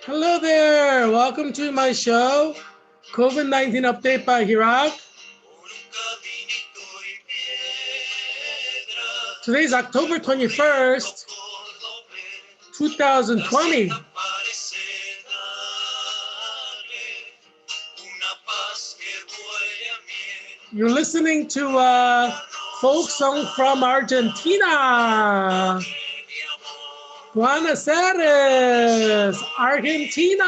Hello there. Welcome to my show, COVID-19 update by Heerak. Today's October 21st, 2020. You're listening to a folk song from Argentina. Buenos Aires, Argentina.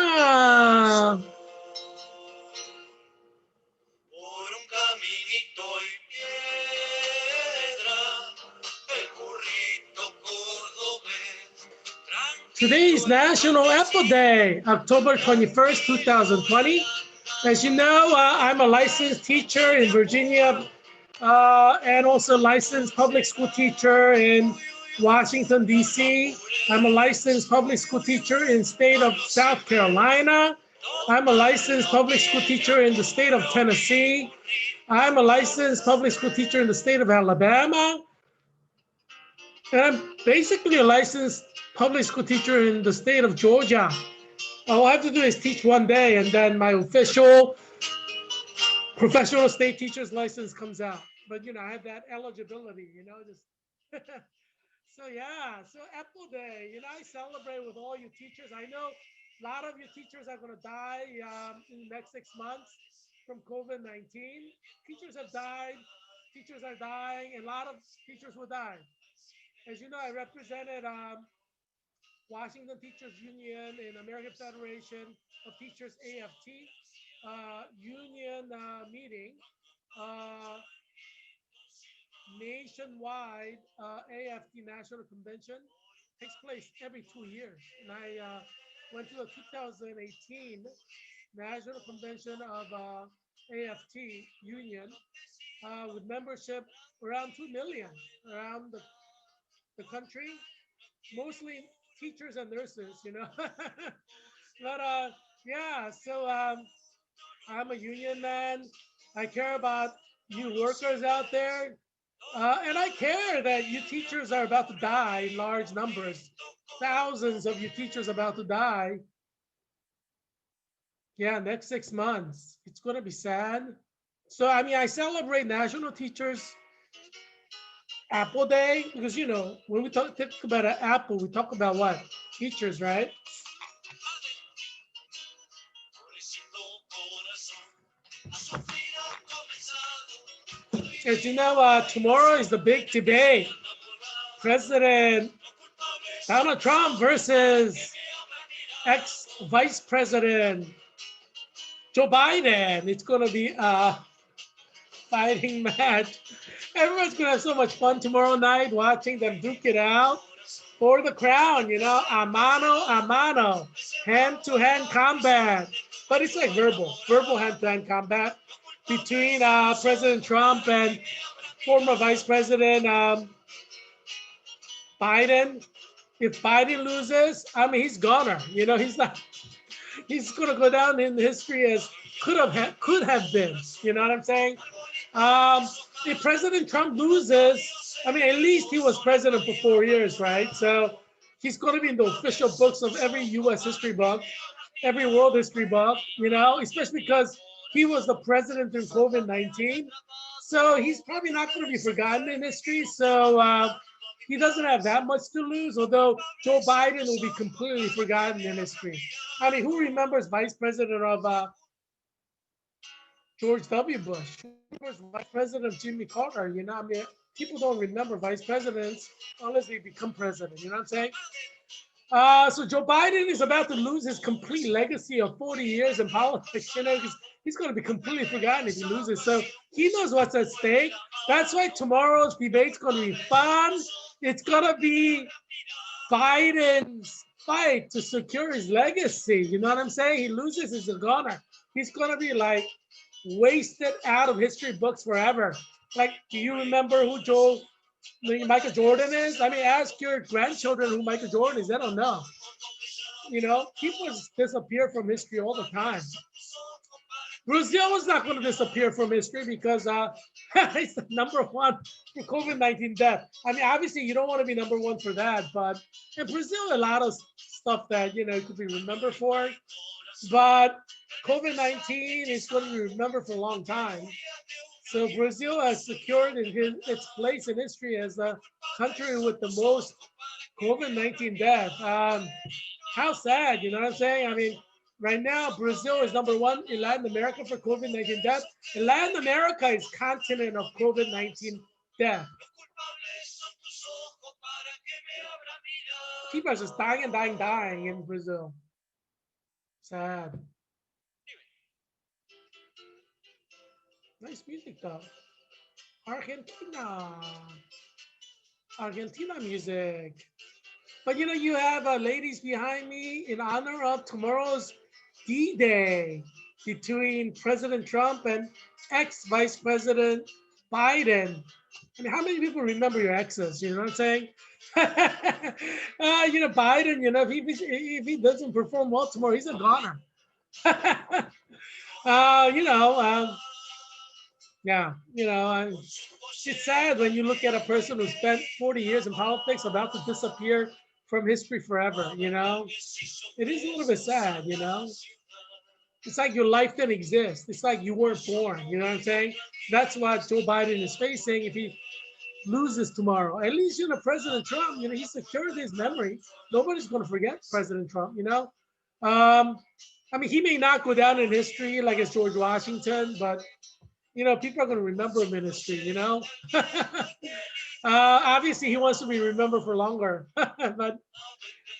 Today is National Apple Day, October 21st, 2020. As you know, I'm a licensed teacher in Virginia and also licensed public school teacher in Washington, D.C. I'm a licensed public school teacher in the state of South Carolina. I'm a licensed public school teacher in the state of Tennessee. I'm a licensed public school teacher in the state of Alabama. And I'm basically a licensed public school teacher in the state of Georgia. All I have to do is teach one day, and then my official professional state teacher's license comes out. But, I have that eligibility, just. So, yeah, so Apple Day, I celebrate with all you teachers. I know a lot of you teachers are going to die in the next 6 months from COVID-19. Teachers have died, teachers are dying, and a lot of teachers will die. As you know, I represented Washington Teachers Union and American Federation of Teachers AFT union meeting, nationwide AFT National Convention takes place every 2 years. And I went to the 2018 National Convention of AFT Union with membership around 2 million around the country, mostly teachers and nurses. But yeah, so I'm a union man. I care about you workers out there. And I care that you teachers are about to die in large numbers. Thousands of you teachers about to die. Yeah, next 6 months. It's going to be sad. So, I celebrate National Teachers Apple Day because, when we talk about an apple, we talk about what? Teachers, right? As you know, tomorrow is the big debate. President Donald Trump versus ex-Vice President Joe Biden. It's going to be a fighting match. Everyone's going to have so much fun tomorrow night watching them duke it out for the crown, a mano a mano, hand-to-hand combat. But it's like verbal hand-to-hand combat between President Trump and former Vice President Biden. If Biden loses, he's goner. He's not. He's going to go down in history as could have been. You know what I'm saying? If President Trump loses, at least he was president for 4 years, right? So he's going to be in the official books of every U.S. history book, every world history book. Especially because he was the president through COVID-19. So he's probably not going to be forgotten in history. So he doesn't have that much to lose, although Joe Biden will be completely forgotten in history. Who remembers Vice President of George W. Bush? Who remembers Vice President of Jimmy Carter? People don't remember vice presidents unless they become president. You know what I'm saying? So Joe Biden is about to lose his complete legacy of 40 years in politics. He's going to be completely forgotten if he loses. So he knows what's at stake. That's why tomorrow's debate's going to be fun. It's going to be Biden's fight to secure his legacy. You know what I'm saying? He loses, he's a goner. He's going to be like wasted out of history books forever. Like, do you remember who Michael Jordan is? Ask your grandchildren who Michael Jordan is. They don't know. People just disappear from history all the time. Brazil is not going to disappear from history because It's the number one for COVID-19 death. I mean, obviously, you don't want to be number one for that, but in Brazil, a lot of stuff that could be remembered for. But COVID-19 is going to be remembered for a long time. So Brazil has secured its place in history as the country with the most COVID-19 death. How sad, you know what I'm saying? I mean, right now, Brazil is number one in Latin America for COVID-19 death. And Latin America is continent of COVID-19 death. People are just dying and dying, dying in Brazil. Sad. Nice music though. Argentina. Argentina music. But you have ladies behind me in honor of tomorrow's D-Day between President Trump and ex-Vice President Biden. I mean, how many people remember your exes? You know what I'm saying? Biden, if he doesn't perform well tomorrow, he's a goner. Yeah, it's sad when you look at a person who spent 40 years in politics about to disappear from history forever, It is a little bit sad. It's like your life didn't exist. It's like you weren't born, you know what I'm saying? That's what Joe Biden is facing if he loses tomorrow. At least, President Trump, he secured his memory. Nobody's going to forget President Trump, I mean, he may not go down in history like it's George Washington, but people are going to remember him in history, Obviously, he wants to be remembered for longer.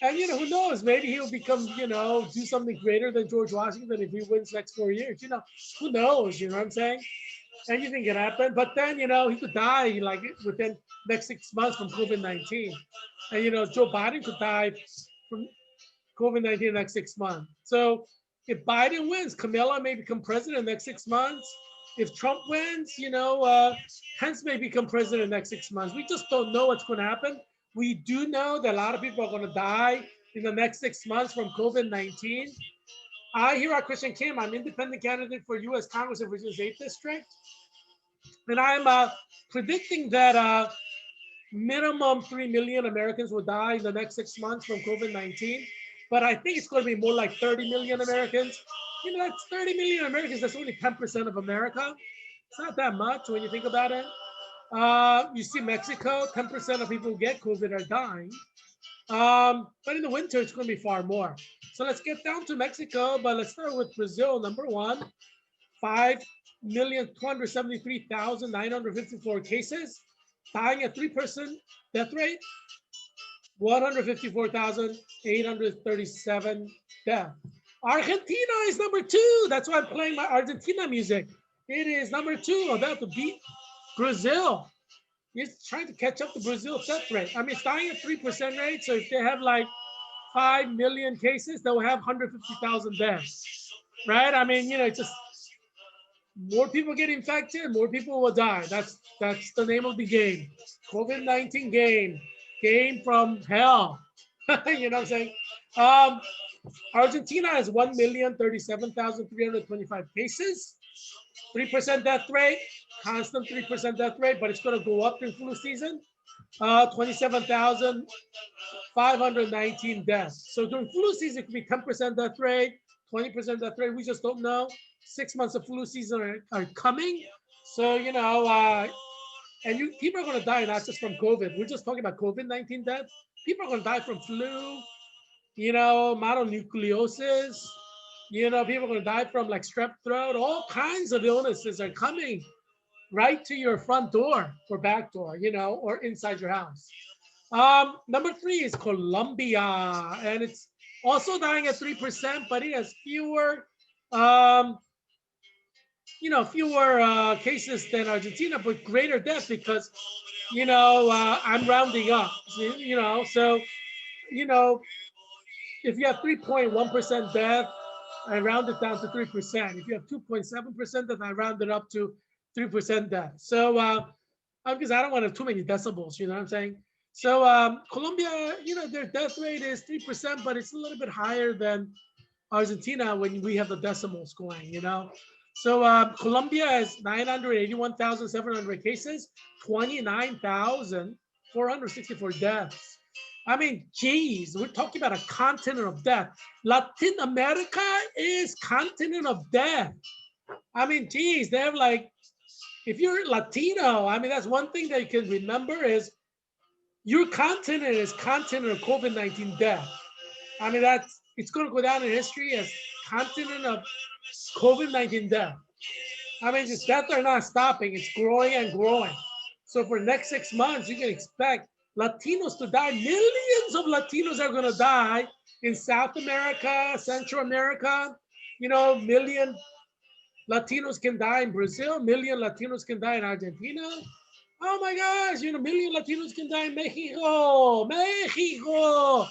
And who knows? Maybe he'll become, do something greater than George Washington if he wins next 4 years. Who knows? You know what I'm saying? Anything can happen. But then, he could die like within next 6 months from COVID-19. And Joe Biden could die from COVID-19 next 6 months. So if Biden wins, Kamala may become president next 6 months. If Trump wins, Pence may become president next 6 months. We just don't know what's going to happen. We do know that a lot of people are going to die in the next 6 months from COVID-19. I, Heerak Christian Kim, I'm independent candidate for U.S. Congress in Virginia's 8th District. And I'm predicting that minimum 3 million Americans will die in the next 6 months from COVID-19. But I think it's going to be more like 30 million Americans. That's 30 million Americans. That's only 10% of America. It's not that much when you think about it. You see Mexico, 10% of people who get COVID are dying. But in the winter, it's going to be far more. So let's get down to Mexico, but let's start with Brazil, number one. 5,273,954 cases, dying at 3% death rate, 154,837 deaths. Argentina is number two. That's why I'm playing my Argentina music. It is number two, about to beat Brazil. It's trying to catch up to Brazil's death rate. I mean, it's dying at 3% rate. So if they have like 5 million cases, they'll have 150,000 deaths, right? I mean, it's just more people get infected, more people will die. That's the name of the game. COVID-19 game from hell. You know what I'm saying? Argentina has 1,037,325 cases, 3% death rate, constant 3% death rate, but it's going to go up in flu season. 27,519 deaths. So during flu season, it could be 10% death rate, 20% death rate. We just don't know. 6 months of flu season are coming. So, and people are going to die not just from COVID. We're just talking about COVID-19 death. People are going to die from flu, mononucleosis. People are going to die from like strep throat. All kinds of illnesses are coming right to your front door or back door, or inside your house. Number three is Colombia, and it's also dying at 3%, but it has fewer cases than Argentina, but greater death because, I'm rounding up, so, if you have 3.1% death, I round it down to 3%. If you have 2.7% death, I round it up to 3% death. So, because I don't want to have too many decibels, you know what I'm saying? So, Colombia, their death rate is 3%, but it's a little bit higher than Argentina when we have the decimals going, So Colombia has 981,700 cases, 29,464 deaths. I mean, geez, we're talking about a continent of death. Latin America is continent of death. I mean, geez, they have like, if you're Latino, I mean, that's one thing that you can remember is your continent is continent of COVID-19 death. I mean, it's going to go down in history as continent of COVID-19 death. I mean, just death are not stopping. It's growing and growing. So for the next 6 months, you can expect Latinos to die. Millions of Latinos are going to die in South America, Central America. You know, million Latinos can die in Brazil. Million Latinos can die in Argentina. Oh my gosh, you know, million Latinos can die in Mexico. Mexico.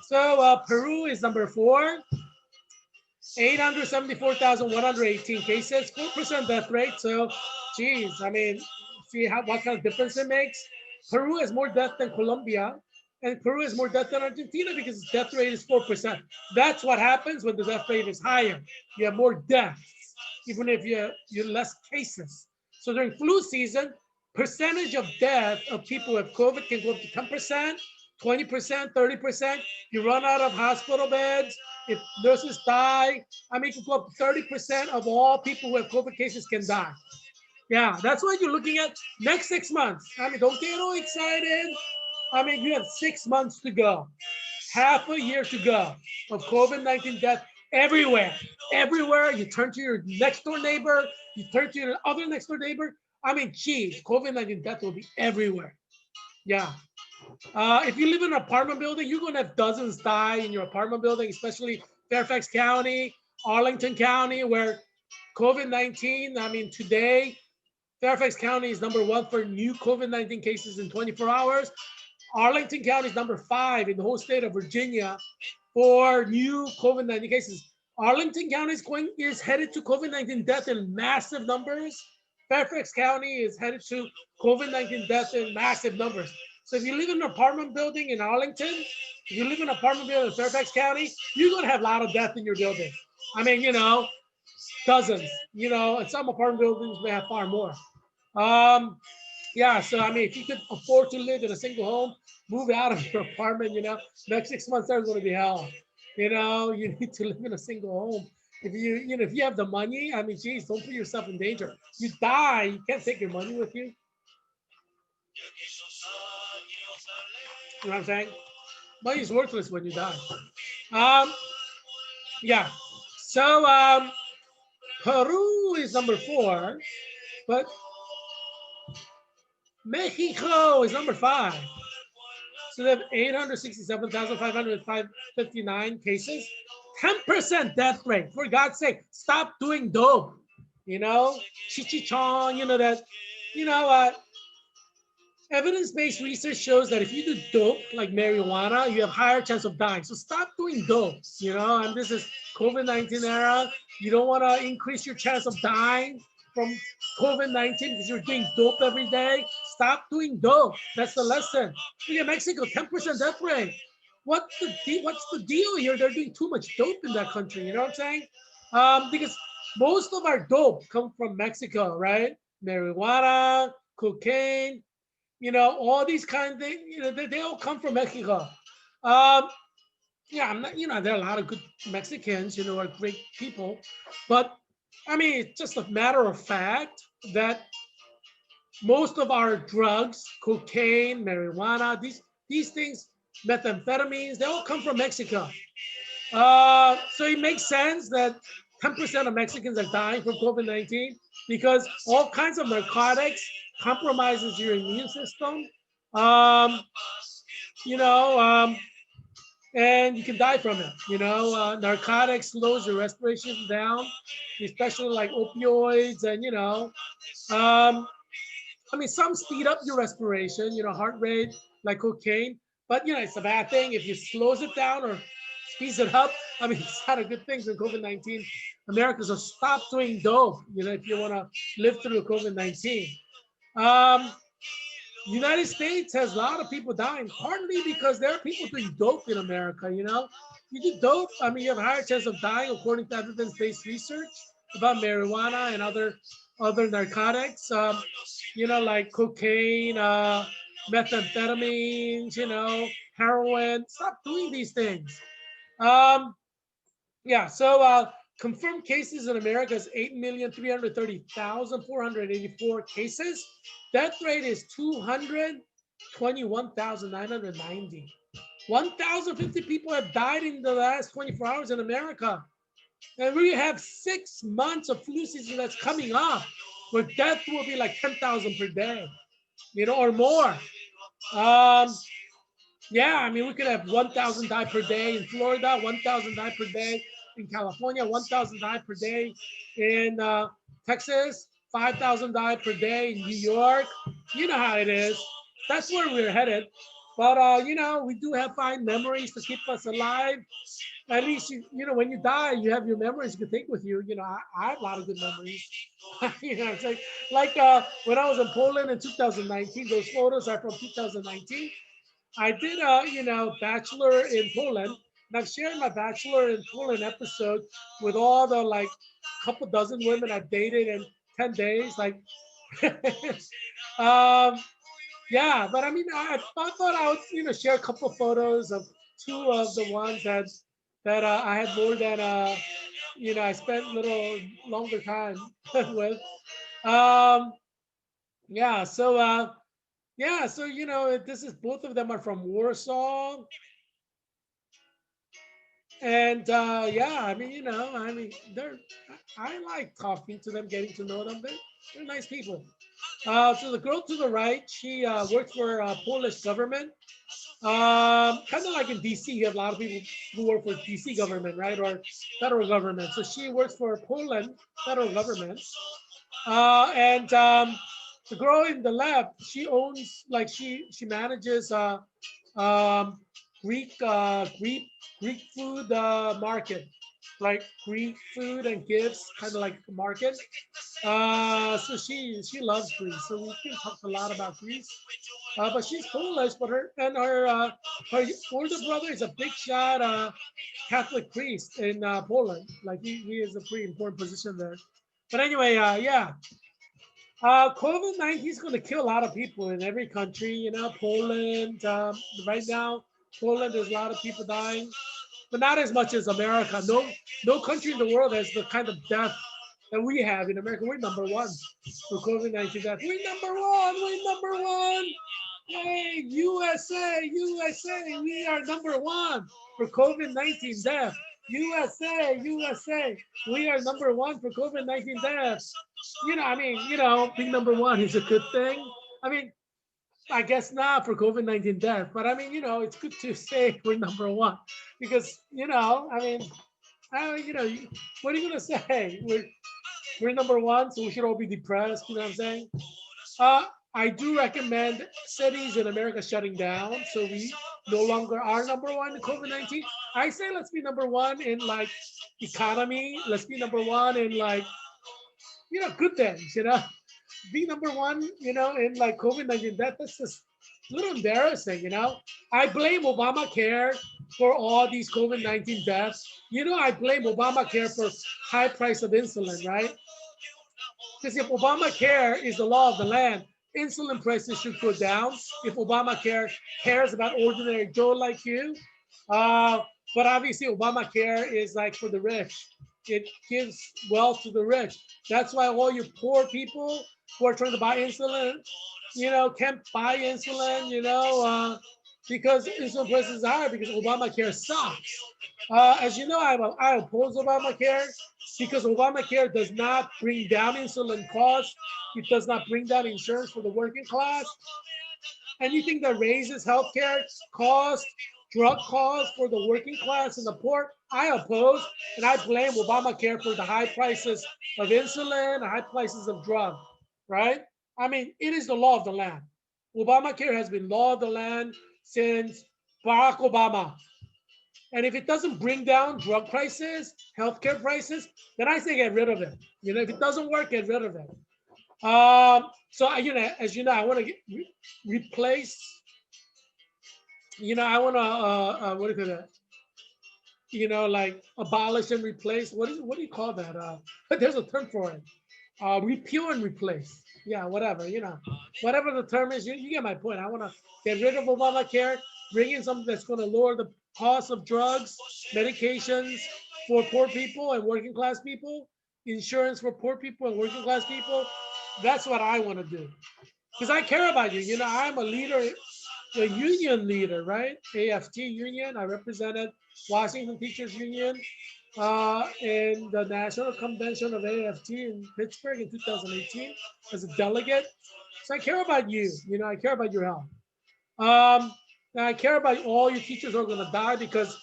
So Peru is number 4. 874,118 cases, 4% death rate. So, geez, I mean, see what kind of difference it makes. Peru has more death than Colombia, and Peru has more death than Argentina because its death rate is 4%. That's what happens when the death rate is higher. You have more deaths, even if you have less cases. So during flu season, percentage of death of people with COVID can go up to 10%, 20%, 30%. You run out of hospital beds. If nurses die, I mean, it can go up to 30% of all people who have COVID cases can die. Yeah, that's what you're looking at next 6 months. I mean, don't get all excited. I mean, you have 6 months to go, half a year to go of COVID-19 death everywhere. Everywhere. You turn to your next door neighbor, you turn to your other next door neighbor. I mean, geez, COVID-19 death will be everywhere. Yeah. If you live in an apartment building, you're going to have dozens die in your apartment building, especially Fairfax County, Arlington County, where COVID-19, I mean, today, Fairfax County is number 1 for new COVID-19 cases in 24 hours. Arlington County is number 5 in the whole state of Virginia for new COVID-19 cases. Arlington County is headed to COVID-19 death in massive numbers. Fairfax County is headed to COVID-19 death in massive numbers. So if you live in an apartment building in Arlington, if you live in an apartment building in Fairfax County, you're going to have a lot of death in your building. I mean, you know, dozens, you know, and some apartment buildings may have far more. Yeah, so I mean, if you could afford to live in a single home, move out of your apartment, you know, next 6 months there's going to be hell. You know, you need to live in a single home. If if you have the money, I mean, geez, don't put yourself in danger. You die, you can't take your money with you. You know what I'm saying? Money is worthless when you die. Yeah. So Peru is number 4, but Mexico is number 5. So they have 867,559 cases, 10% death rate. For God's sake, stop doing dope. You know, chichichon, you know that, you know, evidence-based research shows that if you do dope like marijuana, you have higher chance of dying. So stop doing dope, you know, and this is COVID-19 era. You don't want to increase your chance of dying from COVID-19 because you're doing dope every day. Stop doing dope. That's the lesson. Look at Mexico, 10% death rate. What's the deal here? They're doing too much dope in that country. You know what I'm saying? Because most of our dope come from Mexico, right? Marijuana, cocaine, you know, all these kind of things, you know, they all come from Mexico. Yeah, I'm not, you know, there are a lot of good Mexicans, you know, are great people, but I mean, it's just a matter of fact that most of our drugs, cocaine, marijuana, these things, methamphetamines, they all come from Mexico. So it makes sense that 10% of Mexicans are dying from COVID-19 because all kinds of narcotics compromises your immune system. You know, and you can die from it. You know, narcotics slows your respiration down, especially like opioids, and you know, I mean, some speed up your respiration, you know, heart rate, like cocaine, but you know, it's a bad thing if you slows it down or speeds it up. I mean, it's not a good thing for COVID-19. America, so stop doing dope, you know, if you want to live through COVID-19. United States has a lot of people dying, partly because there are people doing dope in America, you know. You do dope, I mean, you have a higher chance of dying according to evidence-based research. about marijuana and other narcotics. Like cocaine, methamphetamines, heroin. Stop doing these things. Um, yeah, so confirmed cases in America is 8,330,484 cases. Death rate is 221,990. 1,050 people have died in the last 24 hours in America. And we have 6 months of flu season that's coming up, where death will be like 10,000 per day, or more. Um, yeah, I mean, we could have 1,000 die per day in Florida, 1,000 die per day in California, 1,000 die per day in Texas, 5,000 die per day in New York. You know how it is. That's where we're headed. But, we do have fine memories to keep us alive. At least, when you die, you have your memories you can take with you. I have a lot of good memories. It's like when I was in Poland in 2019, those photos are from 2019. I did a bachelor in Poland, and I've shared my bachelor in Poland episode with all the like couple dozen women I've dated in 10 days. Like, um, yeah, but I mean, I thought I would share a couple photos of two of the ones that I had more than I spent a little longer time with. Um, yeah, so this is both of them are from Warsaw. And yeah, I mean, they're I like talking to them, getting to know them. They're nice people. So the girl to the right, she works for Polish government. Kind of like in DC, you have a lot of people who work for DC government, right, or federal government. So she works for Poland federal government. And the girl in the left, she owns like she manages um, Greek Greek food market, like Greek food and gifts, kind of like a market. So she loves Greece. So we can talk a lot about Greece. But she's Polish, but her older brother is a big shot Catholic priest in Poland. Like he is a pretty important position there. But anyway, yeah. COVID-19 is going to kill a lot of people in every country. Poland, right now, Poland, there's a lot of people dying, but not as much as America. No country in the world has the kind of death that we have in America. We're number one for COVID-19 death. We're number one. We're number one. Hey, USA, USA, we are number one for COVID-19 death. USA, USA, we are number one for COVID-19 deaths. I mean, being number one is a good thing. I mean, I guess not for COVID-19 death, but I mean, it's good to say we're number one because, I mean, what are you going to say? We're number one, so we should all be depressed. You know what I'm saying? I do recommend cities in America shutting down so we no longer are number one in COVID-19. I say let's be number one in like economy. Let's be number one in like, good things, Be number one, in like COVID-19 death. That's just a little embarrassing. I blame Obamacare for all these COVID-19 deaths. I blame Obamacare for high price of insulin, right? Because if Obamacare is the law of the land, insulin prices should go down if Obamacare cares about ordinary Joe like you. Uh, but obviously, Obamacare is like for the rich. It gives wealth to the rich. That's why all you poor people who are trying to buy insulin, can't buy insulin, because insulin prices are high because Obamacare sucks. As you know, I oppose Obamacare because Obamacare does not bring down insulin costs. It does not bring down insurance for the working class. Anything that raises healthcare costs, drug costs for the working class and the poor, I oppose, and I blame Obamacare for the high prices of insulin, the high prices of drugs, right? I mean, it is the law of the land. Obamacare has been law of the land since Barack Obama. And if it doesn't bring down drug prices, healthcare prices, then I say get rid of it. If it doesn't work, get rid of it. So as you know, I want to replace. I want to what do you call that? like abolish and replace. What do you call that? There's a term for it. Repeal and replace. Yeah, whatever. Whatever the term is, you get my point. I want to get rid of Obamacare, bring in something that's going to lower the cost of drugs, medications for poor people and working class people, insurance for poor people and working class people. That's what I want to do because I care about you. I'm a leader, a union leader, right? AFT union. I represented Washington Teachers Union in the National Convention of AFT in Pittsburgh in 2018 as a delegate. So I care about you. I care about your health. And I care about all your teachers who are going to die because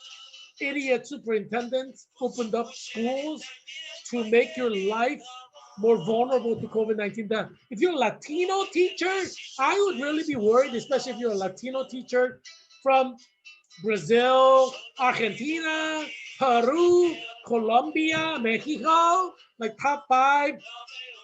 idiot superintendents opened up schools to make your life more vulnerable to COVID-19 death. If you're a Latino teacher, I would really be worried, especially if you're a Latino teacher from Brazil, Argentina, Peru, Colombia, Mexico, like top 5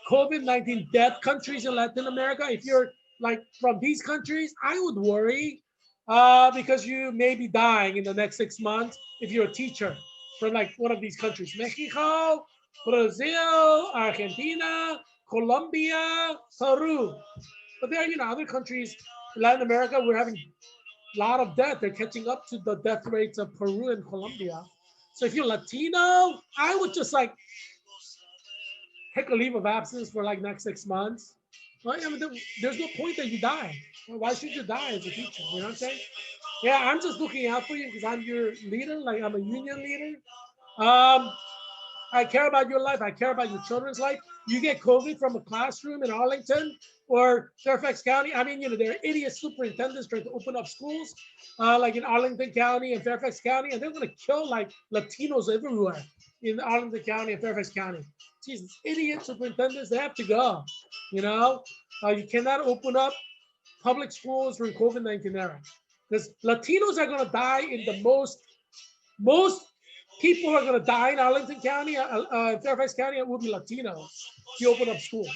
COVID-19 death countries in Latin America. If you're like from these countries, I would worry because you may be dying in the next 6 months if you're a teacher from like one of these countries: Mexico, Brazil, Argentina, Colombia, Peru. But there are, other countries in Latin America, we're having a lot of death. They're catching up to the death rates of Peru and Colombia. So if you're Latino, I would just like take a leave of absence for like next 6 months. Well, there's no point that you die. Well, why should you die as a teacher? You know what I'm saying? Yeah, I'm just looking out for you because I'm your leader. Like I'm a union leader. Um, I care about your life. I care about your children's life. You get COVID from a classroom in Arlington or Fairfax County. I mean, there are idiot superintendents trying to open up schools like in Arlington County and Fairfax County, and they're going to kill like Latinos everywhere in Arlington County and Fairfax County. Jesus, idiot superintendents, they have to go. You know, you cannot open up public schools during COVID-19 era because Latinos are going to die in the most people who are going to die in Arlington County, Fairfax County, it will be Latinos. You open up schools,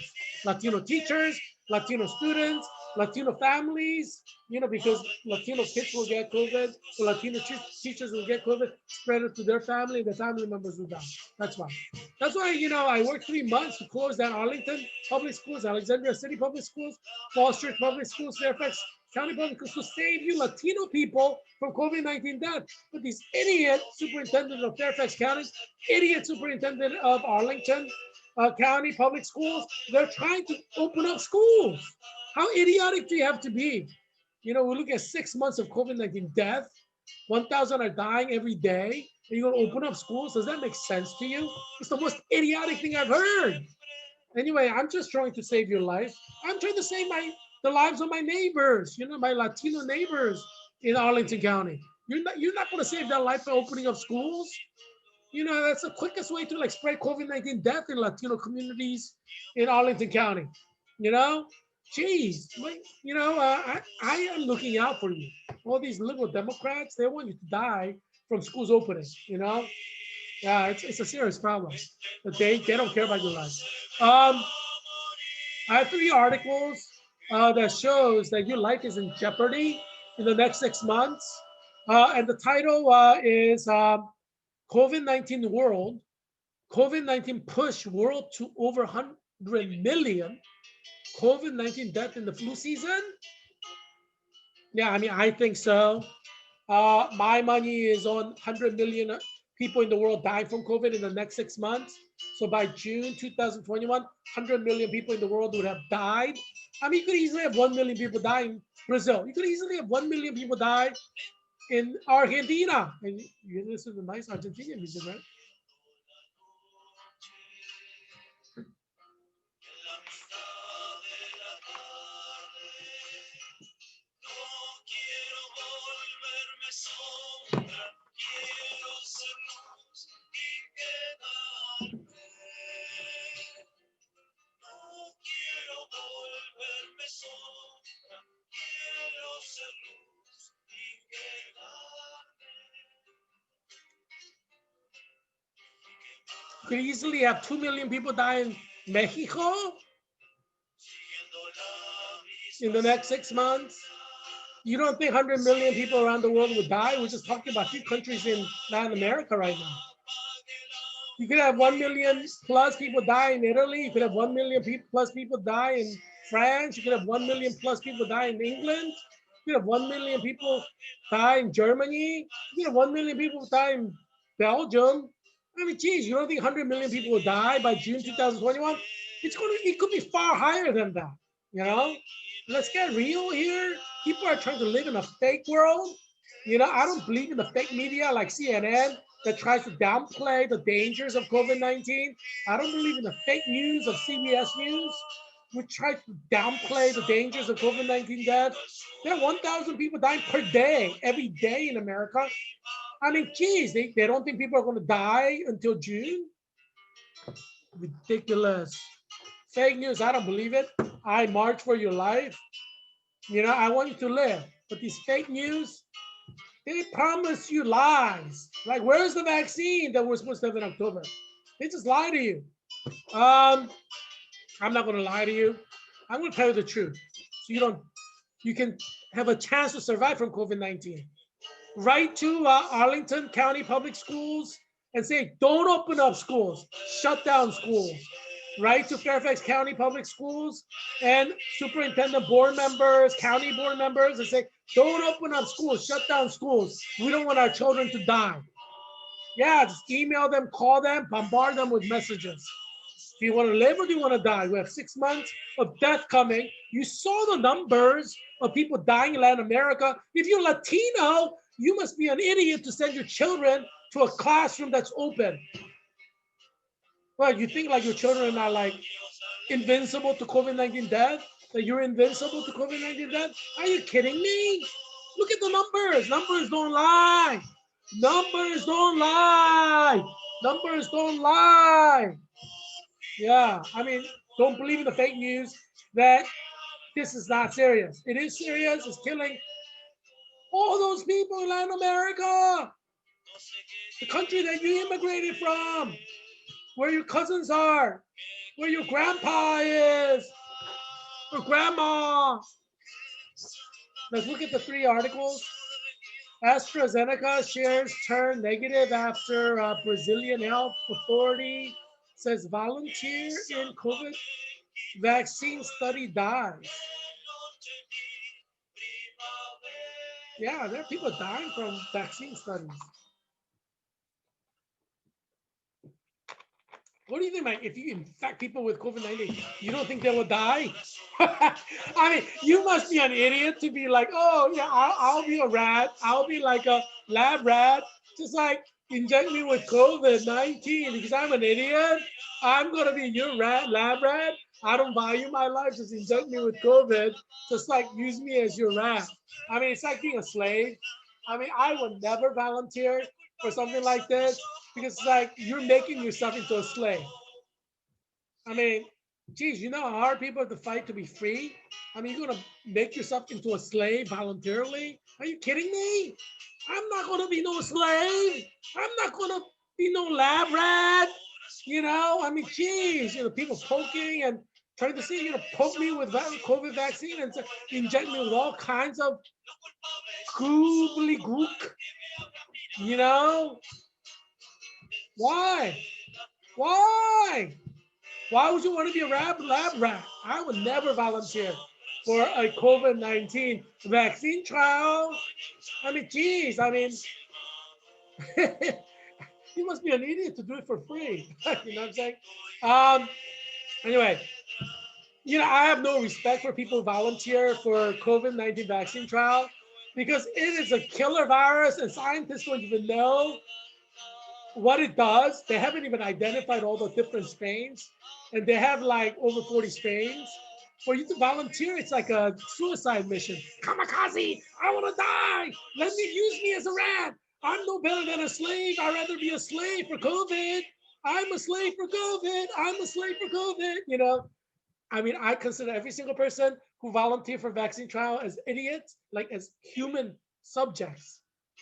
Latino teachers, Latino students, Latino families, because Latino kids will get COVID, or Latino teachers will get COVID, spread it to their family, and their family members will die. That's why. That's why, I worked 3 months to close down Arlington public schools, Alexandria City public schools, Falls Church public schools, Fairfax County public schools, to save you Latino people from COVID-19 death. But these idiot superintendent of Fairfax County, idiot superintendent of Arlington County public schools, they're trying to open up schools. How idiotic do you have to be? We look at 6 months of COVID-19 death. 1,000 are dying every day. And you're going to open up schools? Does that make sense to you? It's the most idiotic thing I've heard. Anyway, I'm just trying to save your life. I'm trying to save the lives of my neighbors, my Latino neighbors in Arlington County. You're not going to save their life by opening up schools. That's the quickest way to like spread COVID-19 death in Latino communities in Arlington County. You know, Jeez, I am looking out for you. All these liberal Democrats, they want you to die from schools opening. Yeah, it's a serious problem. But they don't care about your life. Um, I have 3 articles that shows that your life is in jeopardy in the next 6 months. And the title is COVID-19 World. COVID-19 push world to over 100 million COVID-19 death in the flu season. Yeah, I mean, I think so. My money is on 100 million people in the world dying from COVID in the next 6 months. So by June 2021, 100 million people in the world would have died. I mean, you could easily have 1 million people die in Brazil. You could easily have 1 million people die in Argentina. And you listen to nice Argentinian music, right? You could easily have 2 million people die in Mexico in the next 6 months. You don't think 100 million people around the world would die? We're just talking about a few countries in Latin America right now. You could have 1 million plus people die in Italy. You could have 1 million plus people die in France. You could have 1 million plus people die in England. You could have 1 million people die in Germany. You could have 1 million people die in Belgium. I mean, geez, you don't think 100 million people will die by June 2021? It could be far higher than that, you know? Let's get real here. People are trying to live in a fake world. You know, I don't believe in the fake media like CNN that tries to downplay the dangers of COVID-19. I don't believe in the fake news of CBS News, which tries to downplay the dangers of COVID-19 death. There are 1,000 people dying per day, every day in America. I mean, geez, they don't think people are going to die until June? Ridiculous. Fake news, I don't believe it. I march for your life. You know, I want you to live. But these fake news, they promise you lies. Like, where's the vaccine that we're supposed to have in October? They just lie to you. I'm not going to lie to you. I'm going to tell you the truth. So you can have a chance to survive from COVID-19. Write to Arlington County Public Schools and say, don't open up schools, shut down schools. Write to Fairfax County Public Schools and superintendent board members, county board members, and say, don't open up schools, shut down schools. We don't want our children to die. Yeah, just email them, call them, bombard them with messages. Do you want to live or do you want to die? We have 6 months of death coming. You saw the numbers of people dying in Latin America. If you're Latino, you must be an idiot to send your children to a classroom that's open. Well, you think like your children are like invincible to COVID-19 death? That you're invincible to COVID-19 death? Are you kidding me? Look at the numbers. Numbers don't lie. Numbers don't lie. Numbers don't lie. Yeah, I mean, don't believe in the fake news that this is not serious. It is serious. It's killing all those people in Latin America, the country that you immigrated from, where your cousins are, where your grandpa is, or grandma. Let's look at the 3 articles. AstraZeneca shares turn negative after Brazilian health authority says volunteer in COVID vaccine study dies. Yeah, there are people dying from vaccine studies. What do you think, Mike? If you infect people with COVID-19, you don't think they will die? I mean, you must be an idiot to be like, oh, yeah, I'll be a rat. I'll be like a lab rat. Just like inject me with COVID-19 because I'm an idiot. I'm going to be your lab rat. I don't value my life. Just inject me with COVID. Just like use me as your rat. I mean, it's like being a slave. I mean, I would never volunteer for something like this. Because it's like you're making yourself into a slave. I mean, geez, you know how hard people have to fight to be free? I mean, you're going to make yourself into a slave voluntarily? Are you kidding me? I'm not going to be no slave. I'm not going to be no lab rat. You know, I mean, geez, you know, people poking and trying to see, you know, poke me with COVID vaccine and inject me with all kinds of goobly gook. You know? Why? Why? Why would you want to be a lab rat? I would never volunteer for a COVID-19 vaccine trial. I mean, geez, I mean, you must be an idiot to do it for free. You know what I'm saying? Anyway, you know, I have no respect for people who volunteer for COVID-19 vaccine trial because it is a killer virus and scientists don't even know what it does. They haven't even identified all the different strains, and they have like over 40 strains. For you to volunteer, it's like a suicide mission. Kamikaze, I want to die. Let me use me as a rat. I'm no better than a slave. I'd rather be a slave for COVID. I'm a slave for COVID. I'm a slave for COVID. You know, I mean, I consider every single person who volunteered for vaccine trial as idiots, like as human subjects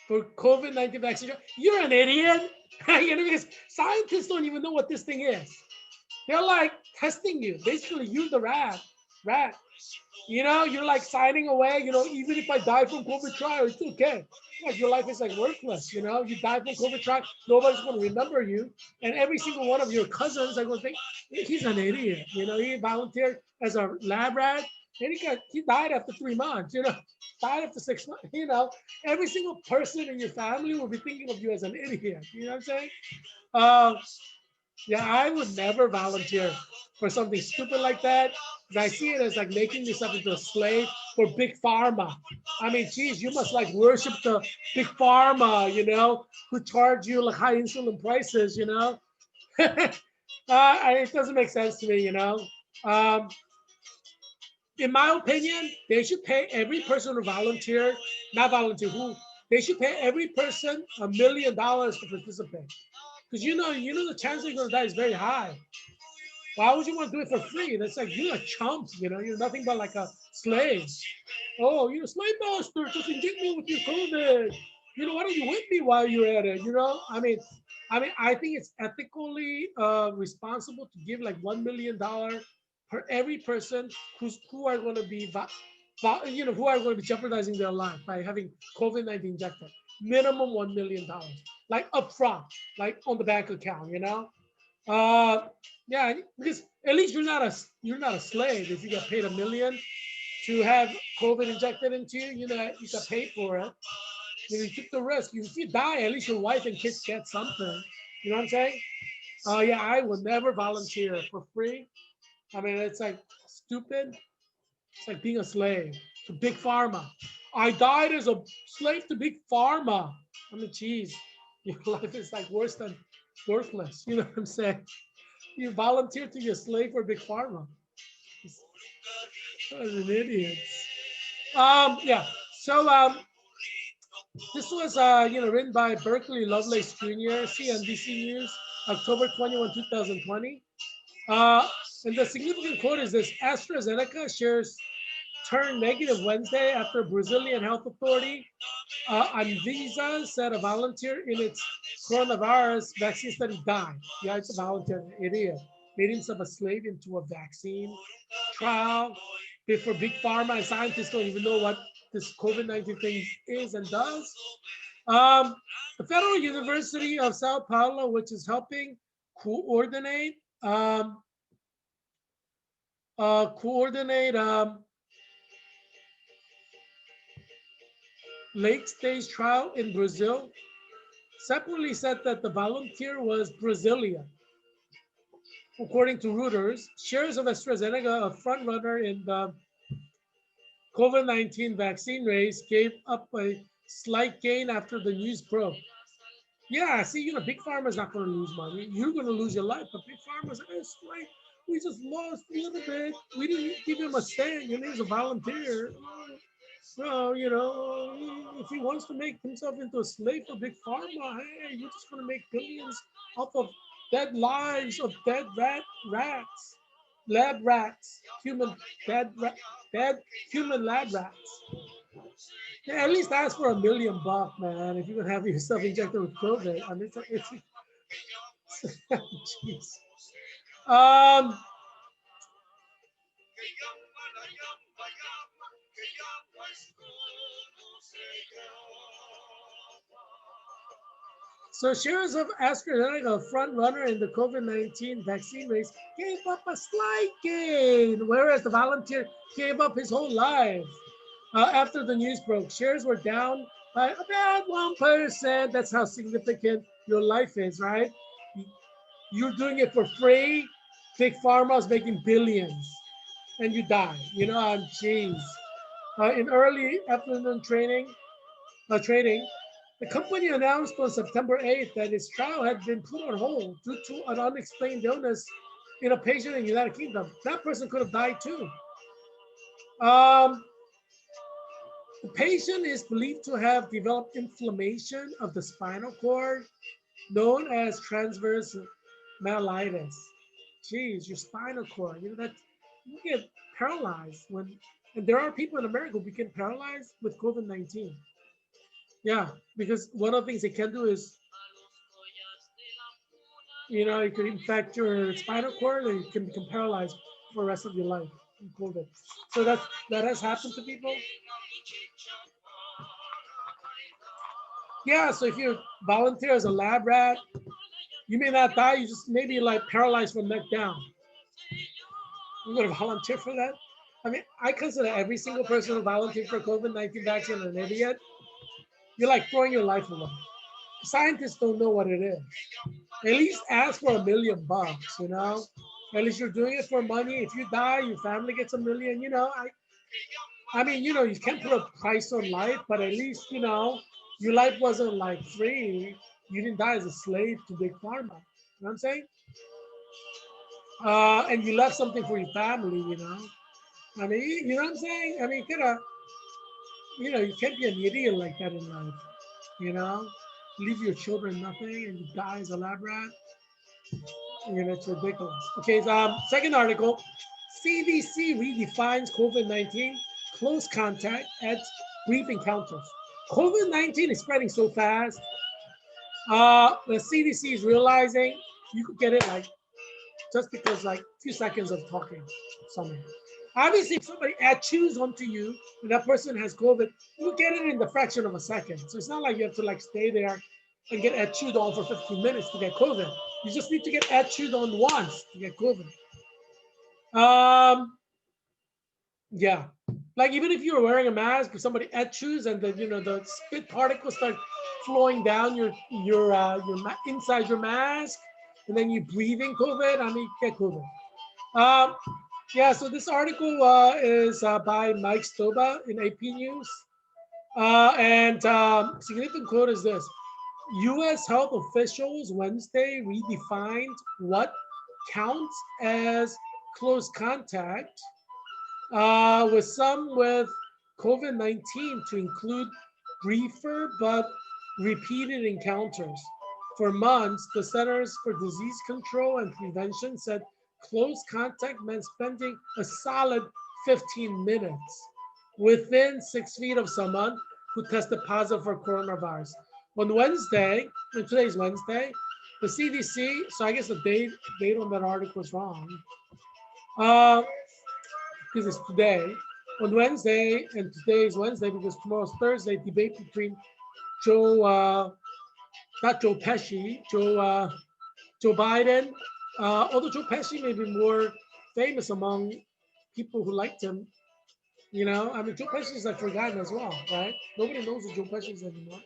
for COVID-19 vaccine. You're an idiot. You know, because scientists don't even know what this thing is. They're like testing you. Basically, you're the rat. You're like signing away, even if I die from COVID trial, it's okay. Like your life is like worthless, you die from COVID trial, nobody's going to remember you. And every single one of your cousins are going to think, he's an idiot. He volunteered as a lab rat and he died after 3 months, died after 6 months, every single person in your family will be thinking of you as an idiot. You know what I'm saying? Um, yeah, I would never volunteer for something stupid like that. 'Cause I see it as like making yourself into a slave for big pharma. I mean, geez, you must like worship the big pharma, who charge you like high insulin prices, it doesn't make sense to me. Um, in my opinion, they should pay every person who volunteer, not volunteer, who they should pay every person $1 million to participate. Because the chance they're gonna die is very high. Why would you want to do it for free? That's like you're a chump, you're nothing but like a slave. Oh, you're a slave master, just inject me with your COVID. Why don't you whip me while you're at it? I think it's ethically responsible to give like $1 million per every person who are going to be who are going to be jeopardizing their life by having COVID-19 injected. Minimum $1 million, like upfront, like on the bank account. Uh, yeah, because at least you're not a slave if you get paid $1 million to have COVID injected into you. You got paid for it. You took the risk. If you die, at least your wife and kids get something. You know what I'm saying? Yeah, I would never volunteer for free. I mean, it's like stupid. It's like being a slave to big pharma. I died as a slave to big pharma. I mean, geez, your life is like worse than worthless. You know what I'm saying? You volunteer to be a slave for big pharma. What an idiot. Yeah. So this was written by Berkeley Lovelace Jr., CNBC News, October 21, 2020. Uh, and the significant quote is this: AstraZeneca shares turned negative Wednesday after Brazilian health authority Anvisa said a volunteer in its coronavirus vaccine study died. Yeah, it's a volunteer, an idiot. Made himself a slave into a vaccine trial before big pharma and scientists don't even know what this COVID-19 thing is and does. Um, the Federal University of Sao Paulo, which is helping coordinate um, coordinate late stage trial in Brazil, separately said that the volunteer was Brazilian. According to Reuters, shares of AstraZeneca, a front runner in the COVID-19 vaccine race, gave up a slight gain after the news broke. Yeah, see, big pharma is not going to lose money. You're going to lose your life, but big pharma's it's like we just lost a little bit. We didn't give him a stand. He's a volunteer. Well, if he wants to make himself into a slave for big pharma, hey, you're just going to make billions off of dead lives of dead rats, lab rats, dead human lab rats. Yeah, at least ask for $1 million, man. If you're gonna have yourself injected with COVID, I mean, jeez. Um, So shares of AstraZeneca, a front runner in the COVID-19 vaccine race, gave up a slight gain, whereas the volunteer gave up his whole life. After the news broke, shares were down by about 1%. That's how significant your life is, right? You're doing it for free. Big Pharma is making billions, and you die. Geez. In early afternoon trading, the company announced on September 8th that its trial had been put on hold due to an unexplained illness in a patient in the United Kingdom. That person could have died too. Um, the patient is believed to have developed inflammation of the spinal cord, known as transverse myelitis. Geez, your spinal cord, that you get paralyzed and there are people in America who became paralyzed with COVID-19. Yeah, because one of the things it can do is, it can infect your spinal cord and you can become paralyzed for the rest of your life. COVID. So that has happened to people. Yeah, so if you volunteer as a lab rat, you may not die, you just maybe like paralyzed from neck down. You're gonna volunteer for that? I mean, I consider every single person who volunteered for COVID-19 vaccine an idiot. You're like throwing your life away. Scientists don't know what it is. At least ask for $1 million, you know? At least you're doing it for money. If you die, your family gets a million, you know. I mean, you know, you can't put a price on life, but at least, you know, your life wasn't like free. You didn't die as a slave to big pharma. You know what I'm saying? And you left something for your family, you know. I mean, you know what I'm saying? I mean, you know, you can't be an idiot like that in life, you know. Leave your children nothing and you die as a lab rat. You know, it's ridiculous. Okay, second article, CDC redefines COVID-19 close contact at brief encounters. COVID-19 is spreading so fast. The CDC is realizing you could get it like just because like a few seconds of talking to someone. Obviously, if somebody chews onto you and that person has COVID, you get it in the fraction of a second. So it's not like you have to like stay there and get chewed on for 15 minutes to get COVID. You just need to get chewed on once to get COVID. Yeah, like even if you're wearing a mask, if somebody chews and the you know the spit particles start flowing down inside your mask, and then you breathe in COVID. I mean, get COVID. Um, yeah, so this article is by Mike Stoba in AP News. And significant quote is this: U.S. health officials Wednesday redefined what counts as close contact with some with COVID-19 to include briefer but repeated encounters. For months, the Centers for Disease Control and Prevention said close contact meant spending a solid 15 minutes within 6 feet of someone who tested positive for coronavirus. On Wednesday, and today's Wednesday, the CDC, so I guess the date on that article was wrong, because it's today. On Wednesday, and today is Wednesday because tomorrow's Thursday, debate between not Joe Pesci, Joe Biden, although Joe Pesci may be more famous among people who liked him. You know, I mean, Joe Pesci is like forgotten as well, right? Nobody knows who Joe Pesci is anymore.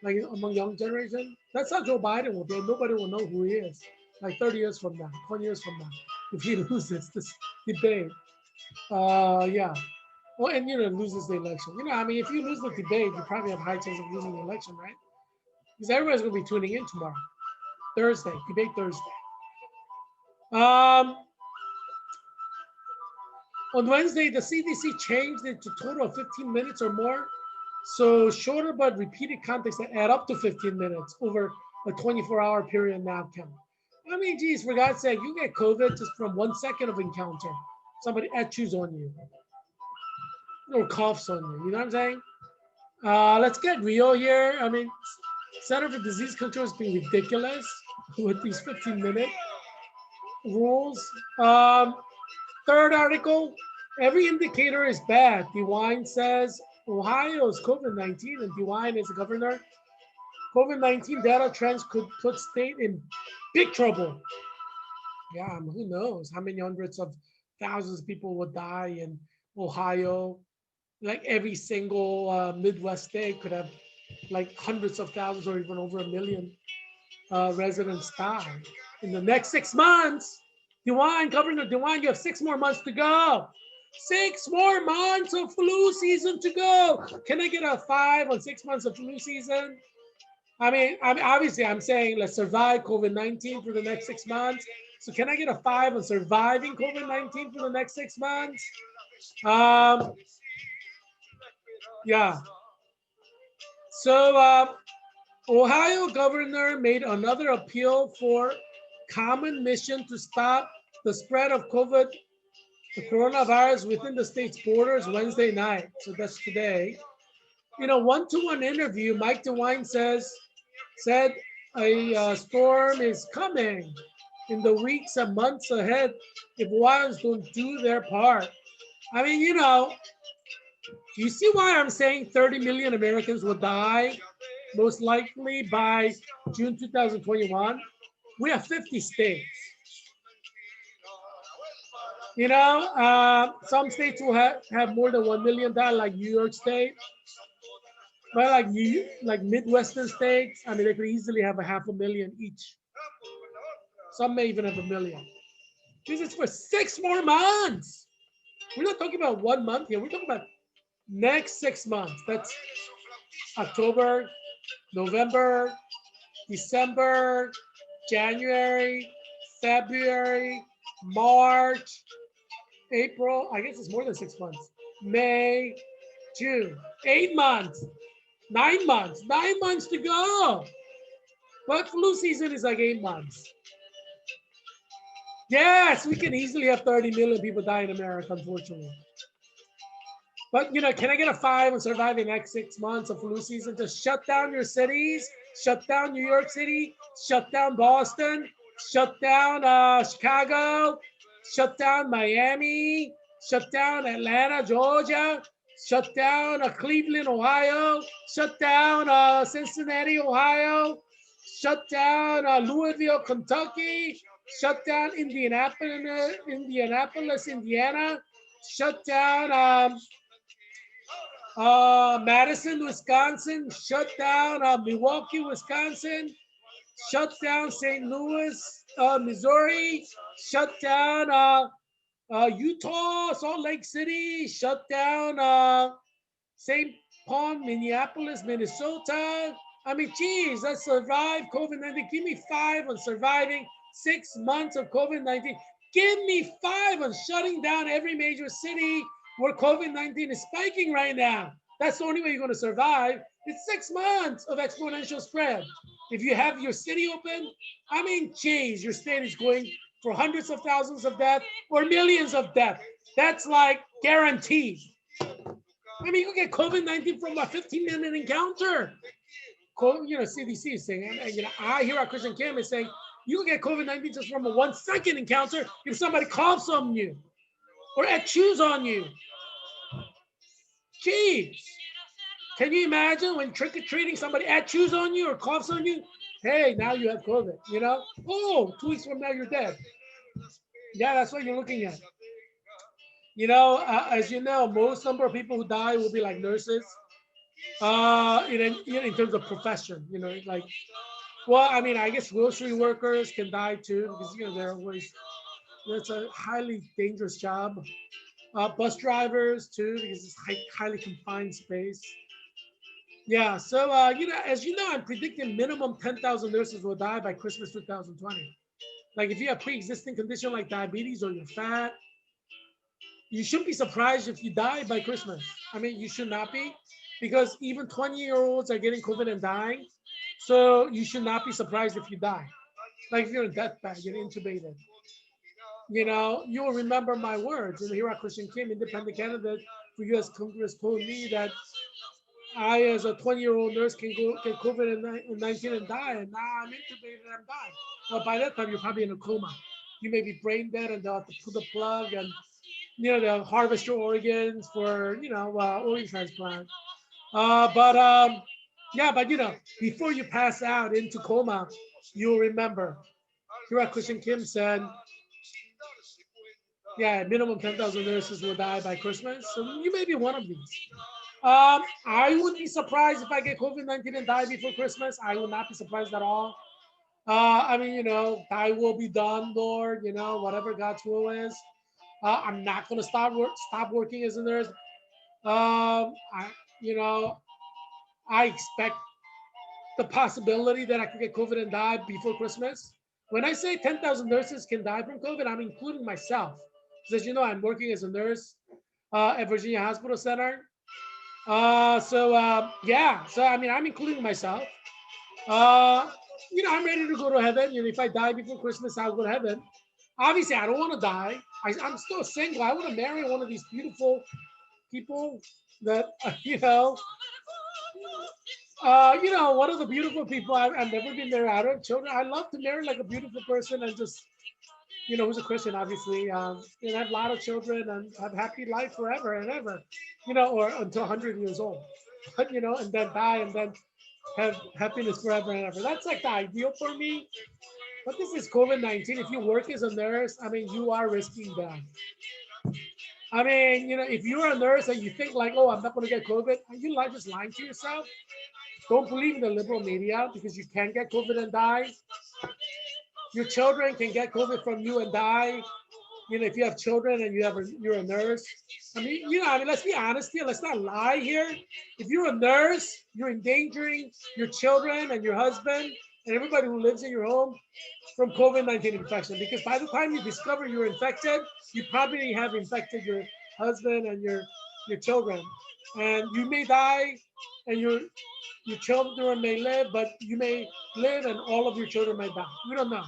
Like among young generation, that's how Joe Biden will be. Nobody will know who he is. Like 30 years from now, 20 years from now, if he loses this debate. Yeah. Well, and you know, loses the election. You know, I mean, if you lose the debate, you probably have a high chance of losing the election, right? Because everybody's going to be tuning in tomorrow, Thursday, debate Thursday. On Wednesday, the CDC changed it to total of 15 minutes or more. So shorter but repeated contacts that add up to 15 minutes over a 24-hour period now count. I mean, geez, for God's sake, you get COVID just from 1 second of encounter. Somebody chews on you or coughs on you. You know what I'm saying? Let's get real here. I mean, Center for Disease Control is being ridiculous with these 15-minute rules. Third article, every indicator is bad. DeWine says Ohio's COVID-19, and DeWine is the governor. COVID-19 data trends could put state in big trouble. Yeah, who knows how many hundreds of thousands of people will die in Ohio. Like every single Midwest state could have like hundreds of thousands or even over a million residents die in the next 6 months. Governor DeWine, you have 6 more months to go. 6 more months of flu season to go. Can I get a 5 on 6 months of flu season? I mean, obviously I'm saying let's survive COVID-19 for the next 6 months. So can I get a 5 on surviving COVID-19 for the next 6 months? Yeah. So Ohio governor made another appeal for common mission to stop the spread of the coronavirus within the state's borders Wednesday night. So that's today. In a one-to-one interview, Mike DeWine said a storm is coming. in the weeks and months ahead if Wuhan's don't do their part. I mean, you know, you see why I'm saying 30 million Americans will die most likely by June 2021? We have 50 states. You know, some states will have more than 1 million die, like New York State. But like Midwestern states, I mean, they could easily have a 500,000 each. Some may even have 1 million. This is for 6 more months. We're not talking about 1 month here. We're talking about next 6 months. That's October, November, December, January, February, March, April. I guess it's more than 6 months. May, June, 8 months, 9 months, 9 months to go. But flu season is like 8 months. Yes, we can easily have 30 million people die in America, unfortunately. But, you know, can I get a 5 and survive the next 6 months of flu season? Just shut down your cities, shut down New York City, shut down Boston, shut down Chicago, shut down Miami, shut down Atlanta, Georgia, shut down Cleveland, Ohio, shut down Cincinnati, Ohio, shut down Louisville, Kentucky, shut down Indianapolis, Indiana, shut down Madison, Wisconsin, shut down Milwaukee, Wisconsin, shut down St. Louis, Missouri, shut down Utah, Salt Lake City, shut down St. Paul, Minneapolis, Minnesota. I mean, geez, let's survive COVID-19. Give me 5 on surviving 6 months of COVID-19. Give me 5 on shutting down every major city where COVID-19 is spiking right now. That's the only way you're going to survive. It's 6 months of exponential spread. If you have your city open, I mean, geez, your state is going for hundreds of thousands of deaths or millions of deaths. That's like guaranteed. I mean, you can get COVID-19 from a 15-minute encounter. You know, CDC is saying, and you know, Heerak Christian Kim is saying, you can get COVID-19 just from a 1-second encounter if somebody coughs on you or chews on you. Jeez. Can you imagine when trick-or-treating somebody chews on you or coughs on you? Hey, now you have COVID, you know? Oh, 2 weeks from now, you're dead. Yeah, that's what you're looking at. You know, as you know, most number of people who die will be like nurses. In terms of profession, you know, like, well, I mean, I guess grocery workers can die too because, you know, they're always, it's a highly dangerous job. Bus drivers too because it's highly confined space. Yeah, so, you know, as you know, I'm predicting minimum 10,000 nurses will die by Christmas 2020. Like if you have pre-existing condition like diabetes or you're fat, you shouldn't be surprised if you die by Christmas. I mean, you should not be, because even 20-year-olds are getting COVID and dying. So you should not be surprised if you die. Like if you're in a deathbed, you're intubated. You know, you'll remember my words. And Heerak Christian Kim, independent candidate for U.S. Congress, told me that I, as a 20-year-old nurse, can go get COVID-19 and die. And now I'm intubated and I'm dying. Well, by that time, you're probably in a coma. You may be brain dead and they'll have to pull the plug and, you know, they'll harvest your organs for, you know, organ transplant. Yeah, but, you know, before you pass out into coma, you'll remember. Heerak Christian Kim said, yeah, minimum 10,000 nurses will die by Christmas. So you may be one of these. I wouldn't be surprised if I get COVID-19 and die before Christmas. I will not be surprised at all. I mean, you know, thy will be done, Lord, you know, whatever God's will is. I'm not going to stop working as a nurse. You know, I expect the possibility that I could get COVID and die before Christmas. When I say 10,000 nurses can die from COVID, I'm including myself. Because as you know, I'm working as a nurse at Virginia Hospital Center. Yeah, so I mean, I'm including myself. You know, I'm ready to go to heaven. You know, if I die before Christmas, I'll go to heaven. Obviously, I don't want to die. I'm still single. I want to marry one of these beautiful people that, you know, one of the beautiful people, I've never been married. I don't have children. I love to marry like a beautiful person and just, who's a Christian, obviously, and have a lot of children and have happy life forever and ever, or until 100 years old, but, and then die and then have happiness forever and ever. That's like the ideal for me. But this is COVID-19. If you work as a nurse, I mean, you are risking death. I mean, if you're a nurse and you think like, oh, I'm not going to get COVID, are you like just lying to yourself? Don't believe in the liberal media because you can get COVID and die. Your children can get COVID from you and die. If you have children and you're a nurse. Let's be honest here. Let's not lie here. If you're a nurse, you're endangering your children and your husband and everybody who lives in your home from COVID-19 infection. Because by the time you discover you're infected, you probably have infected your husband and your children. And you may die and your children may live, but you may live and all of your children may die. We don't know.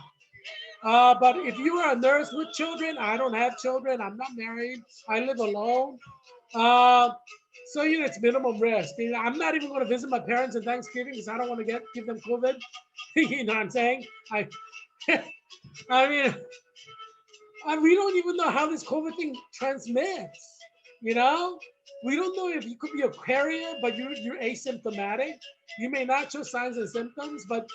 But if you are a nurse with children, I don't have children. I'm not married. I live alone. So it's minimum risk. I'm not even going to visit my parents on Thanksgiving because I don't want to give them COVID. You know what I'm saying? I mean, we don't even know how this COVID thing transmits. We don't know if you could be a carrier, but you're asymptomatic. You may not show signs and symptoms, but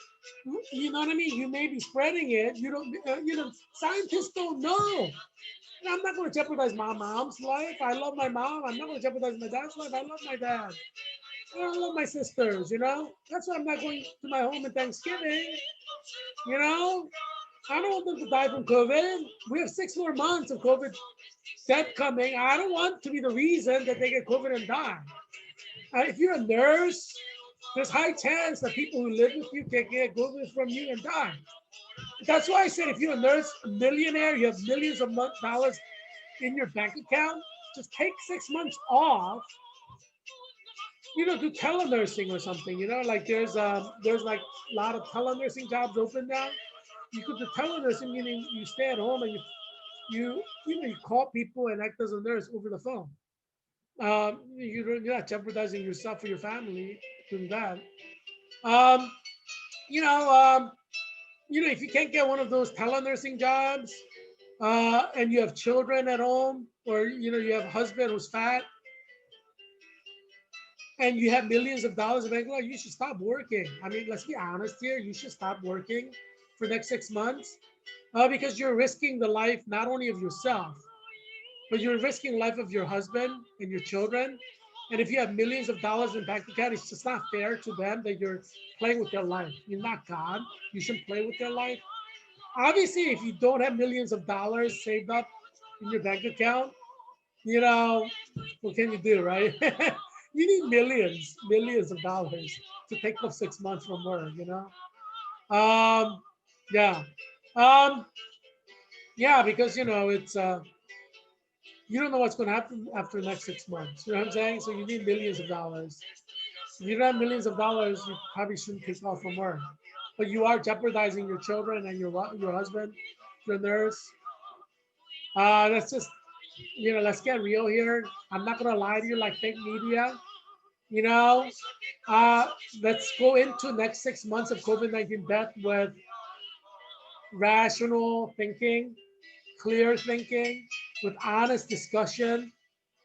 you know what I mean. You may be spreading it. You don't. Scientists don't know. And I'm not going to jeopardize my mom's life. I love my mom. I'm not going to jeopardize my dad's life. I love my dad. I love my sisters. That's why I'm not going to my home at Thanksgiving. I don't want them to die from COVID. We have 6 more months of COVID death coming. I don't want to be the reason that they get COVID and die. If you're a nurse, there's high chance that people who live with you can get COVID from you and die. That's why I said if you're a nurse, a millionaire, you have millions of dollars in your bank account, just take 6 months off. Do telenursing or something. Like there's like a lot of telenursing jobs open now. You could do telenursing, meaning you stay at home and you call people and act as a nurse over the phone. You're not jeopardizing yourself or your family doing that. If you can't get one of those telenursing jobs, and you have children at home, or you have a husband who's fat, and you have millions of dollars in bank, you should stop working. I mean, let's be honest here. You should stop working for the next 6 months, because you're risking the life not only of yourself, but you're risking the life of your husband and your children. And if you have millions of dollars in bank account, it's just not fair to them that you're playing with their life. You're not God. You shouldn't play with their life. Obviously, if you don't have millions of dollars saved up in your bank account, what can you do, right? You need millions of dollars to take off 6 months from work, Yeah. Yeah, because, it's, you don't know what's going to happen after the next 6 months. You know what I'm saying? So you need millions of dollars. If you don't have millions of dollars, you probably shouldn't take off from work. But you are jeopardizing your children and your husband, your nurse. Let's just, let's get real here. I'm not going to lie to you like fake media. Let's go into next 6 months of COVID-19 death with rational thinking, clear thinking, with honest discussion.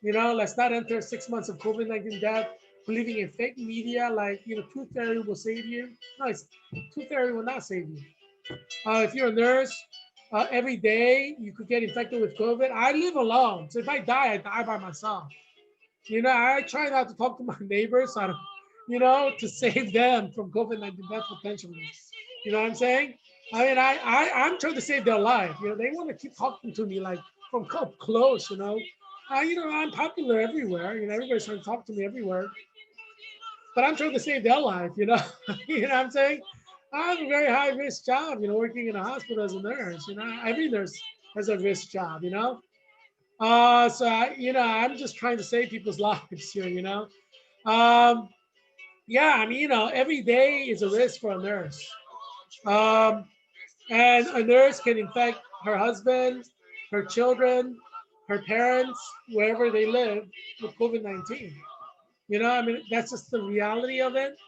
Let's not enter 6 months of COVID-19 death believing in fake media like, truth theory will save you. No, truth theory will not save you. If you're a nurse, every day you could get infected with COVID. I live alone. So if I die by myself. I try not to talk to my neighbors, to save them from COVID-19 death potentially. You know what I'm saying? I mean, I'm trying to save their life. They want to keep talking to me like from up close, I'm popular everywhere. Everybody's trying to talk to me everywhere. But I'm trying to save their life, you know what I'm saying? I have a very high risk job, working in a hospital as a nurse. Every nurse has a risk job, So I'm just trying to save people's lives here, Yeah, I mean, every day is a risk for a nurse. And a nurse can infect her husband, her children, her parents, wherever they live with COVID-19. I mean, that's just the reality of it.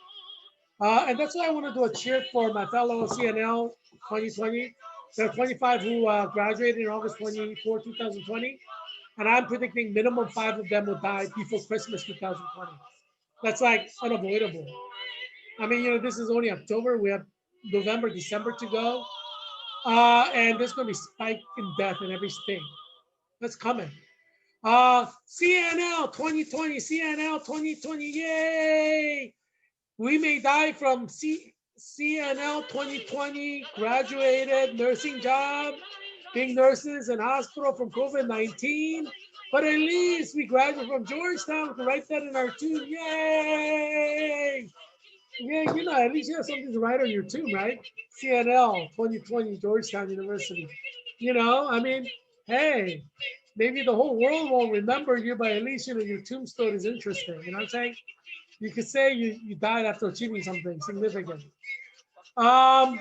And that's why I want to do a cheer for my fellow CNL 2020. There are 25 who graduated in August 24, 2020. And I'm predicting minimum 5 of them will die before Christmas 2020. That's like unavoidable. I mean, this is only October. We have November, December to go. And there's going to be spike in death in every state. That's coming. CNL 2020, CNL 2020, yay! We may die from CNL 2020, graduated nursing job, being nurses in hospital from COVID-19. But at least we graduated from Georgetown. We can write that in our tomb. Yay! Yeah, at least you have something to write on your tomb, right? CNL 2020, Georgetown University. I mean, hey, maybe the whole world won't remember you, but at least, your tombstone is interesting. You know what I'm saying? You could say you died after achieving something significant. Um,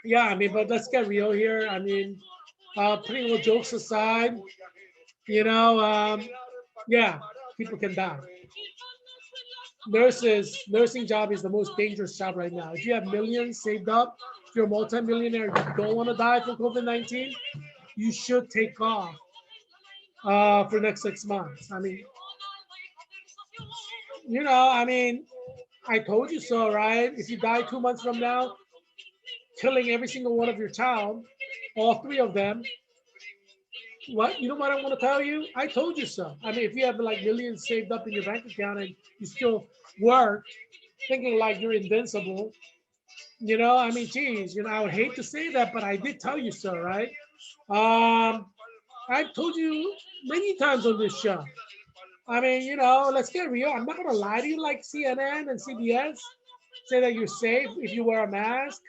yeah, I mean, but let's get real here. I mean, putting all jokes aside, you know, um, yeah, people can die. Nursing job is the most dangerous job right now. If you have millions saved up, if you're a multimillionaire, you don't want to die from COVID-19, you should take off for the next 6 months. I mean, I mean, I told you so, right? If you die 2 months from now, killing every single one of your child, all three of them, what you know what I want to tell you? I told you so. I mean, if you have like millions saved up in your bank account and you still work, thinking like you're invincible, I mean, geez, I would hate to say that, but I did tell you so, right? Um, I've told you many times on this show. I mean, let's get real. I'm not gonna lie to you like CNN and CBS say that you're safe if you wear a mask.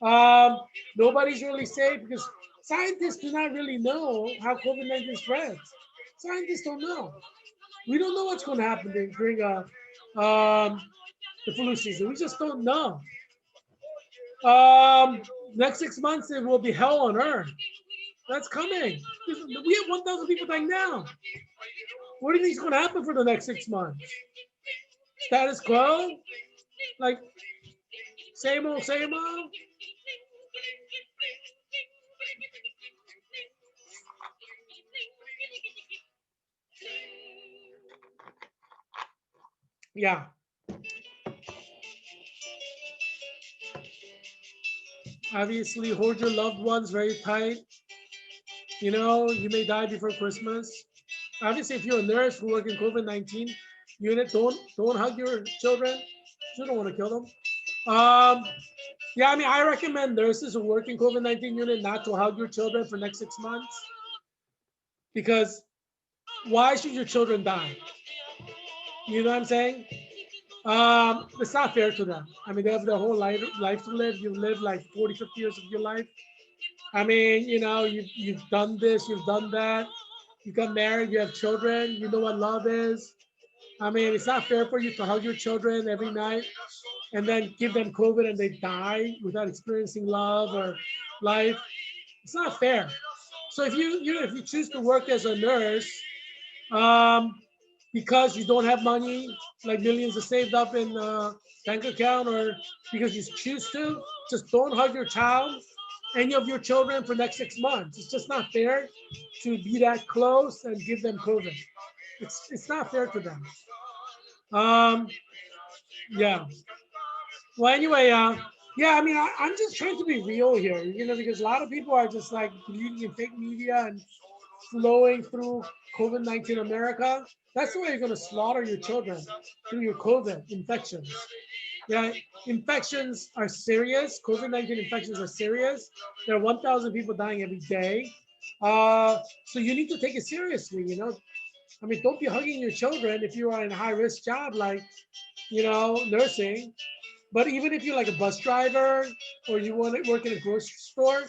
Um, Nobody's really safe because scientists do not really know how COVID-19 spreads. Scientists don't know. We don't know what's going to happen during the flu season. We just don't know. Um, Next 6 months, it will be hell on earth. That's coming. We have 1,000 people dying now. What do you think is going to happen for the next 6 months? Status quo? Like, same old, same old? Yeah. Obviously, hold your loved ones very tight. You may die before Christmas. Obviously, if you're a nurse who works in COVID-19 unit, don't hug your children. You don't want to kill them. Um, yeah, I mean, I recommend nurses who work in COVID-19 unit not to hug your children for next 6 months because why should your children die? You know what I'm saying? It's not fair to them. I mean, they have their whole life to live. You live like 40, 50 years of your life. I mean, you've done this, you've done that. You got married, you have children. You know what love is. I mean, it's not fair for you to hug your children every night and then give them COVID and they die without experiencing love or life. It's not fair. So if you choose to work as a nurse, um, because you don't have money, like millions are saved up in bank account, or because you choose to, just don't hug your child, any of your children for next 6 months. It's just not fair to be that close and give them COVID. It's not fair to them. Um, yeah. Well, anyway, yeah. I mean, I'm just trying to be real here, because a lot of people are just like believing in fake media and flowing through COVID-19 America. That's the way you're going to slaughter your children through your COVID infections. Yeah, infections are serious. COVID-19 infections are serious. There are 1,000 people dying every day. So you need to take it seriously. I mean, don't be hugging your children if you are in a high risk job like, nursing. But even if you're like a bus driver or you want to work in a grocery store,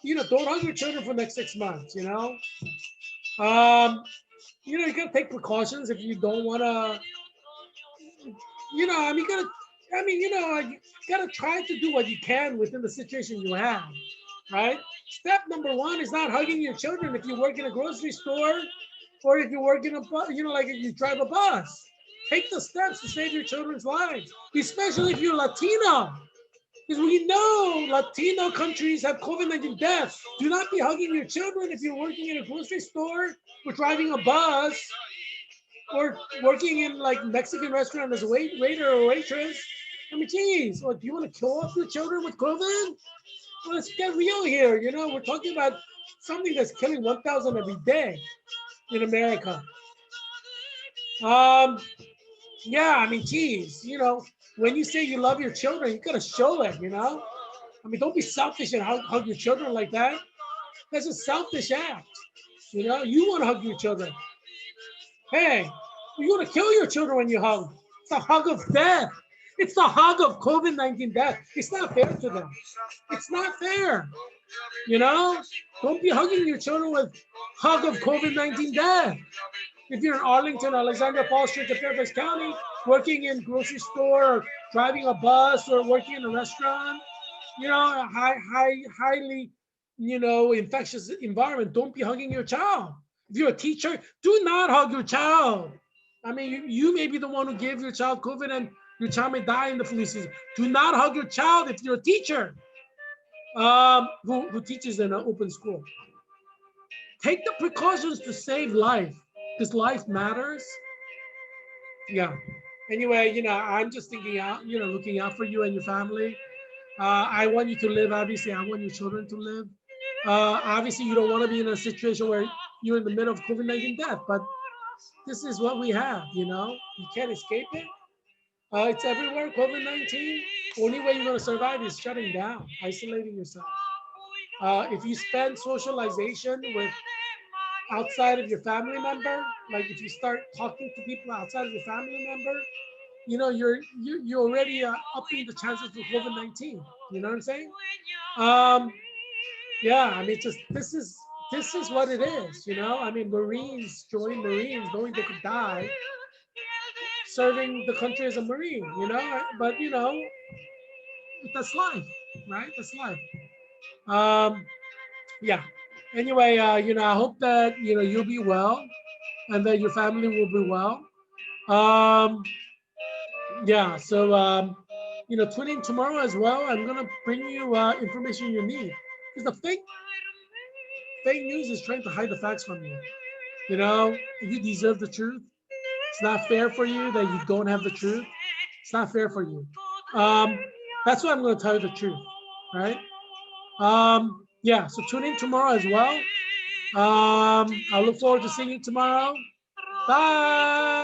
don't hug your children for the next 6 months. Um, you gotta take precautions if you don't want to, I mean, you gotta try to do what you can within the situation you have, right? Step number one is not hugging your children if you work in a grocery store or if you work in a, like if you drive a bus. Take the steps to save your children's lives, especially if you're Latino. Because we know Latino countries have COVID-19 deaths. Do not be hugging your children if you're working in a grocery store or driving a bus or working in like Mexican restaurant as a waiter or waitress. I mean, geez, what, do you want to kill off your children with COVID? Well, let's get real here. You know, we're talking about something that's killing 1,000 every day in America. Yeah, I mean, geez, you know, when you say you love your children, you gotta show it, you know? I mean, don't be selfish and hug your children like that. That's a selfish act. You know, you want to hug your children. Hey, you want to kill your children when you hug. It's a hug of death. It's the hug of COVID-19 death. It's not fair to them. It's not fair. You know, don't be hugging your children with hug of COVID-19 death. If you're in Arlington, Alexandria Falls Street, Fairfax County, working in grocery store, or driving a bus, or working in a restaurant, you know, highly, you know, infectious environment, don't be hugging your child. If you're a teacher, do not hug your child. I mean, you may be the one who gave your child COVID and your child may die in the flu season. Do not hug your child if you're a teacher who teaches in an open school. Take the precautions to save life, because life matters. Yeah. Anyway, you know, I'm just thinking out, you know, looking out for you and your family. I want you to live, obviously. I want your children to live. Obviously, you don't want to be in a situation where you're in the middle of COVID-19 death, but this is what we have, you know? You can't escape it. It's everywhere, COVID-19. Only way you're going to survive is shutting down, isolating yourself. If you spend socialization with outside of your family member, like if you start talking to people outside of your family member, you know, you're already upping the chances for COVID-19. You know what I'm saying? Yeah, I mean, just this is what it is. You know, I mean, Marines join Marines knowing they could die, serving the country as a Marine. You know, but you know, that's life, right? That's life. Yeah. Anyway, you know, I hope that you know you'll be well, and that your family will be well. Um, yeah. So you know, tune in tomorrow as well. I'm gonna bring you information you need, because the fake news is trying to hide the facts from you. You know, you deserve the truth. It's not fair for you that you don't have the truth. It's not fair for you. Um, that's why I'm going to tell you the truth, right? Yeah, so tune in tomorrow as well. I look forward to seeing you tomorrow. Bye.